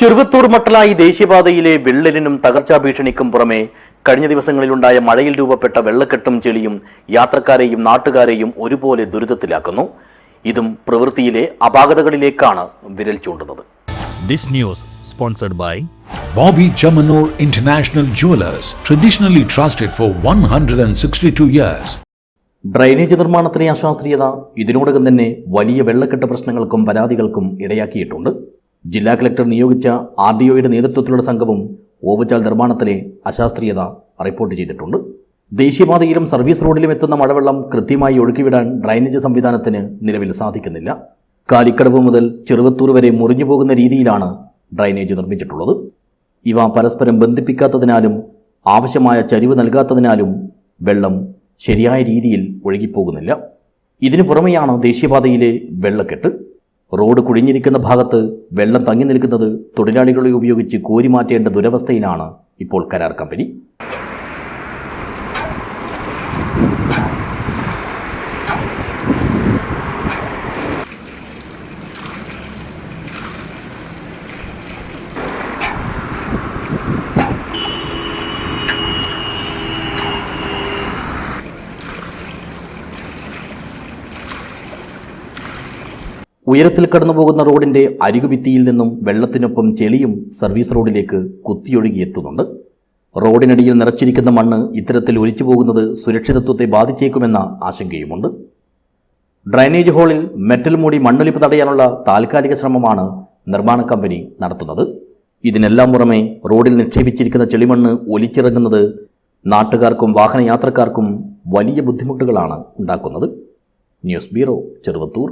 ചെറുവത്തൂർ മട്ടലായി ദേശീയപാതയിലെ വിള്ളലിനും തകർച്ചാ ഭീഷണിക്കും പുറമെ കഴിഞ്ഞ ദിവസങ്ങളിലുണ്ടായ മഴയിൽ രൂപപ്പെട്ട വെള്ളക്കെട്ടും ചെളിയും യാത്രക്കാരെയും നാട്ടുകാരെയും ഒരുപോലെ ദുരിതത്തിലാക്കുന്നു. ഇതും പ്രവൃത്തിയിലെ അപാകതകളിലേക്കാണ് വിരൽ ചൂണ്ടുന്നത്. This news sponsored by Bobby Chamanur International Jewelers, traditionally trusted for 162 years. Drainage നിർമ്മാണത്തിലെ അശാസ്ത്രീയത ഇതിനോടകം തന്നെ വലിയ വെള്ളക്കെട്ട് പ്രശ്നങ്ങൾക്കും പരാതികൾക്കും ഇടയാക്കിയിട്ടുണ്ട്. ജില്ലാ കളക്ടർ നിയോഗിച്ച RDOയുടെ നേതൃത്വത്തിലുള്ള സംഘവും ഓവുചാൽ നിർമ്മാണത്തിലെ അശാസ്ത്രീയത റിപ്പോർട്ട് ചെയ്തിട്ടുണ്ട്. ദേശീയപാതയിലും സർവീസ് റോഡിലും എത്തുന്ന മഴവെള്ളം കൃത്യമായി ഒഴുക്കിവിടാൻ ഡ്രൈനേജ് സംവിധാനത്തിന് നിലവിൽ സാധിക്കുന്നില്ല. കാലിക്കടവ് മുതൽ ചെറുവത്തൂർ വരെ മുറിഞ്ഞു പോകുന്ന രീതിയിലാണ് ഡ്രൈനേജ് നിർമ്മിച്ചിട്ടുള്ളത്. ഇവ പരസ്പരം ബന്ധിപ്പിക്കാത്തതിനാലും ആവശ്യമായ ചരിവ് നൽകാത്തതിനാലും വെള്ളം ശരിയായ രീതിയിൽ ഒഴുകിപ്പോകുന്നില്ല. ഇതിനു പുറമെയാണ് ദേശീയപാതയിലെ വെള്ളക്കെട്ട്. റോഡ് കുഴിഞ്ഞിരിക്കുന്ന ഭാഗത്ത് വെള്ളം തങ്ങി നിൽക്കുന്നത് തൊഴിലാളികളെ ഉപയോഗിച്ച് കോരിമാറ്റേണ്ട ദുരവസ്ഥയിലാണ് ഇപ്പോൾ കരാർ കമ്പനി. ഉയരത്തിൽ കടന്നുപോകുന്ന റോഡിന്റെ അരികുഭിത്തിയിൽ നിന്നും വെള്ളത്തിനൊപ്പം ചെളിയും സർവീസ് റോഡിലേക്ക് കുത്തിയൊഴുകിയെത്തുന്നുണ്ട്. റോഡിനടിയിൽ നിറച്ചിരിക്കുന്ന മണ്ണ് ഇത്തരത്തിൽ ഒലിച്ചു പോകുന്നത് സുരക്ഷിതത്വത്തെ ബാധിച്ചേക്കുമെന്ന ആശങ്കയുമുണ്ട്. ഡ്രൈനേജ് ഹോളിൽ മെറ്റൽ മൂടി മണ്ണൊലിപ്പ് തടയാനുള്ള താൽക്കാലിക ശ്രമമാണ് നിർമ്മാണ കമ്പനി നടത്തുന്നത്. ഇതിനെല്ലാം പുറമെ റോഡിൽ നിക്ഷേപിച്ചിരിക്കുന്ന ചെളിമണ്ണ് ഒലിച്ചിറങ്ങുന്നത് നാട്ടുകാർക്കും വാഹനയാത്രക്കാർക്കും വലിയ ബുദ്ധിമുട്ടുകളാണ് ഉണ്ടാക്കുന്നത്. News bureau, Cheruvathur.